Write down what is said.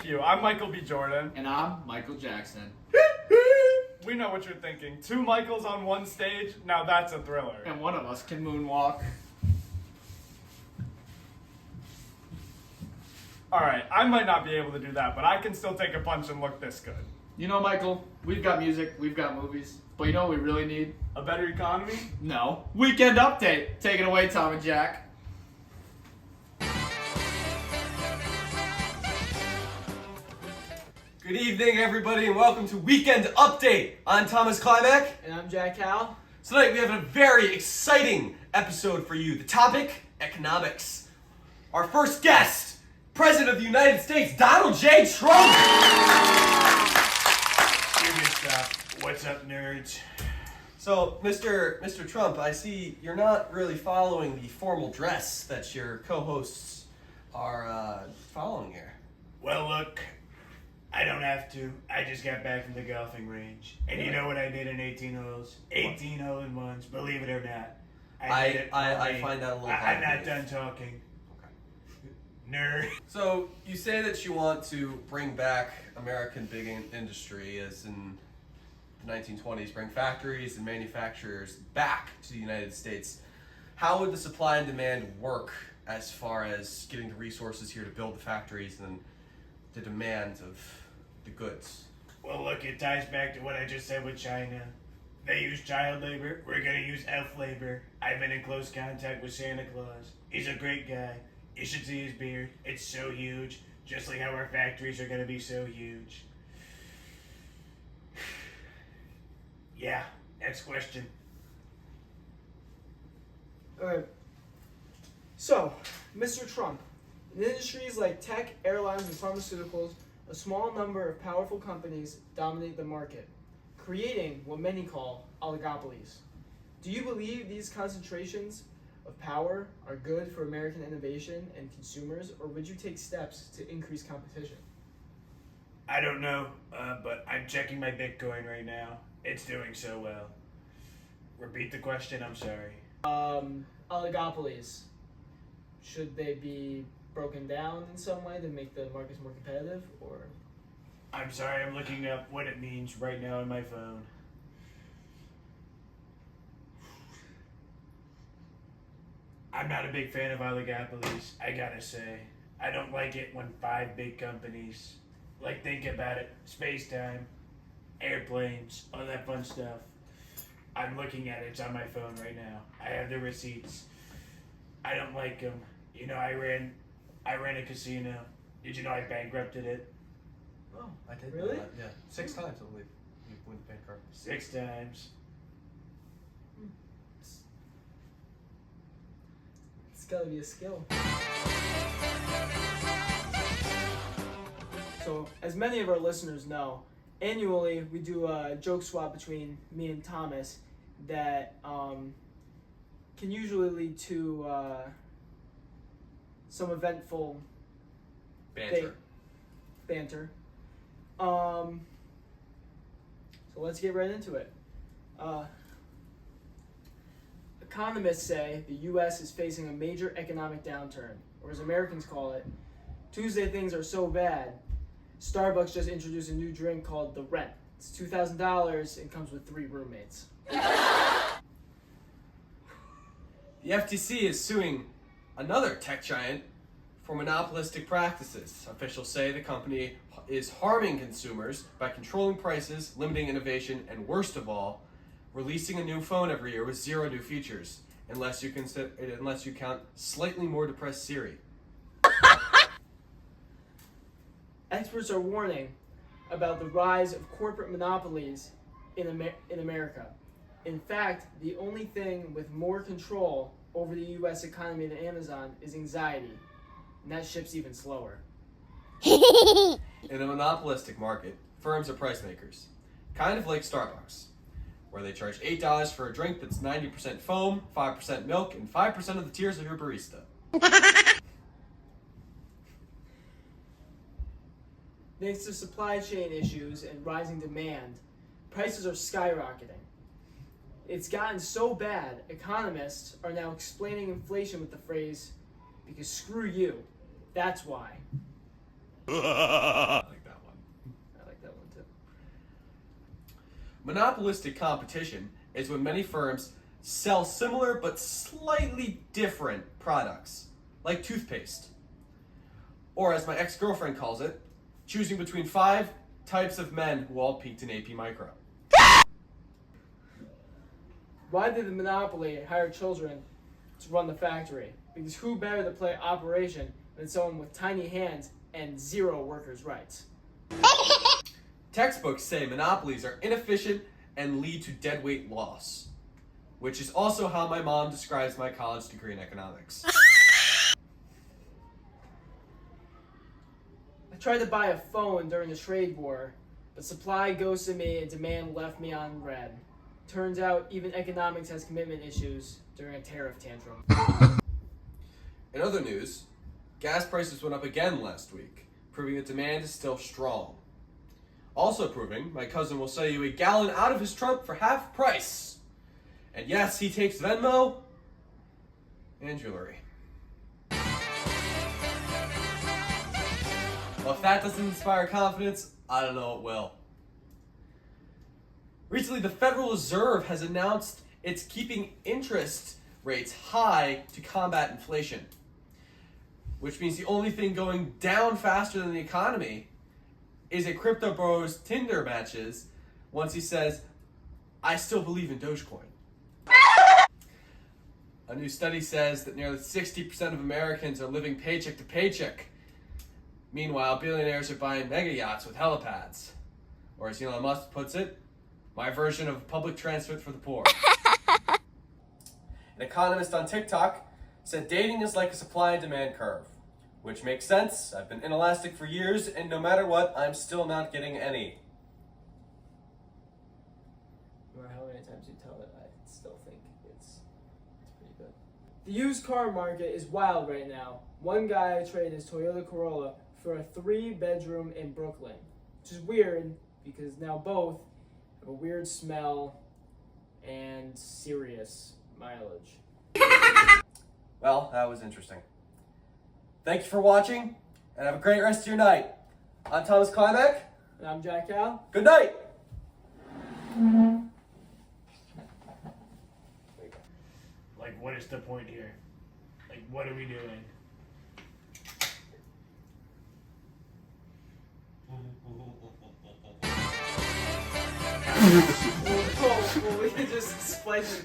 you. I'm Michael B. Jordan. And I'm Michael Jackson. We know what you're thinking. Two Michaels on one stage? Now that's a thriller. And one of us can moonwalk. Alright, I might not be able to do that, but I can still take a punch and look this good. You know, Michael, we've got music, we've got movies, but you know what we really need? A better economy? No. Weekend Update. Take it away, Tom and Jack. Good evening, everybody, and welcome to Weekend Update. I'm Thomas Klimek. And I'm Jack Howell. Tonight we have a very exciting episode for you. The topic, economics. Our first guest, President of the United States, Donald J. Trump. Give me a stop. What's up, nerds? So, Mr. Trump, I see you're not really following the formal dress that your co-hosts are following here. Well, look, I don't have to. I just got back from the golfing range. And you know what I did in 18 holes? 18 hole-in-ones, believe it or not. I find that a little I'm hard not to done talking. Nerd. So, you say that you want to bring back American big industry, as in the 1920s, bring factories and manufacturers back to the United States. How would the supply and demand work as far as getting the resources here to build the factories and the demand of the goods? Well, look, it ties back to what I just said with China. They use child labor. We're going to use elf labor. I've been in close contact with Santa Claus. He's a great guy. You should see his beard. It's so huge. Just like how our factories are going to be so huge. Yeah, next question. Alright. So, Mr. Trump, in industries like tech, airlines, and pharmaceuticals, a small number of powerful companies dominate the market, creating what many call oligopolies. Do you believe these concentrations of power are good for American innovation and consumers, or would you take steps to increase competition? I don't know, but I'm checking my Bitcoin right now. It's doing so well. Repeat the question, I'm sorry. Oligopolies. Should they be broken down in some way to make the markets more competitive, or? I'm sorry, I'm looking up what it means right now on my phone. I'm not a big fan of oligopolies, I gotta say. I don't like it when 5 big companies, like think about it, space-time, airplanes, all that fun stuff. I'm looking at it, it's on my phone right now. I have the receipts. I don't like them. You know, I ran a casino. Did you know I bankrupted it? Oh, I did Really? know that. Yeah, 6 times I believe you went bankrupt. 6 times. It's gotta be a skill. So, as many of our listeners know, annually we do a joke swap between me and Thomas that can usually lead to some eventful banter. So let's get right into it. Economists say the U.S. is facing a major economic downturn, or as Americans call it, Tuesday things are so bad. Starbucks just introduced a new drink called The Rent. It's $2,000 and comes with 3 roommates. The FTC is suing another tech giant for monopolistic practices. Officials say the company is harming consumers by controlling prices, limiting innovation, and worst of all, releasing a new phone every year with 0 new features, unless you count slightly more depressed Siri. Experts are warning about the rise of corporate monopolies in America. In fact, the only thing with more control over the U.S. economy than Amazon is anxiety, and that ship's even slower. In a monopolistic market, firms are price makers, kind of like Starbucks, where they charge $8 for a drink that's 90% foam, 5% milk, and 5% of the tears of your barista. Thanks to supply chain issues and rising demand, prices are skyrocketing. It's gotten so bad, economists are now explaining inflation with the phrase, because screw you, that's why. I like that one. I like that one too. Monopolistic competition is when many firms sell similar but slightly different products, like toothpaste. Or as my ex-girlfriend calls it, choosing between 5 types of men who all peaked in AP Micro. Why did the monopoly hire children to run the factory? Because who better to play operation than someone with tiny hands and 0 workers' rights? Textbooks say monopolies are inefficient and lead to deadweight loss, which is also how my mom describes my college degree in economics. I tried to buy a phone during the trade war, but supply ghosted me and demand left me on red. Turns out even economics has commitment issues during a tariff tantrum. In other news, gas prices went up again last week, proving that demand is still strong. Also proving my cousin will sell you a gallon out of his trunk for half price. And yes, he takes Venmo and jewelry. Well, if that doesn't inspire confidence, I don't know what will. Recently, the Federal Reserve has announced it's keeping interest rates high to combat inflation, which means the only thing going down faster than the economy is a crypto bro's Tinder matches once he says, "I still believe in Dogecoin." A new study says that nearly 60% of Americans are living paycheck to paycheck. Meanwhile, billionaires are buying mega yachts with helipads. Or as Elon Musk puts it, my version of public transit for the poor. An economist on TikTok said dating is like a supply and demand curve, which makes sense. I've been inelastic for years, and no matter what, I'm still not getting any. No matter how many times you tell it, I still think it's pretty good. The used car market is wild right now. One guy traded his Toyota Corolla for a 3-bedroom in Brooklyn, which is weird because now both have a weird smell and serious mileage. Well, that was interesting. Thank you for watching, and have a great rest of your night. I'm Thomas Klimek. And I'm Jack Al. Good night! Like, what is the point here? Like, what are we doing? Well, we can just splice it.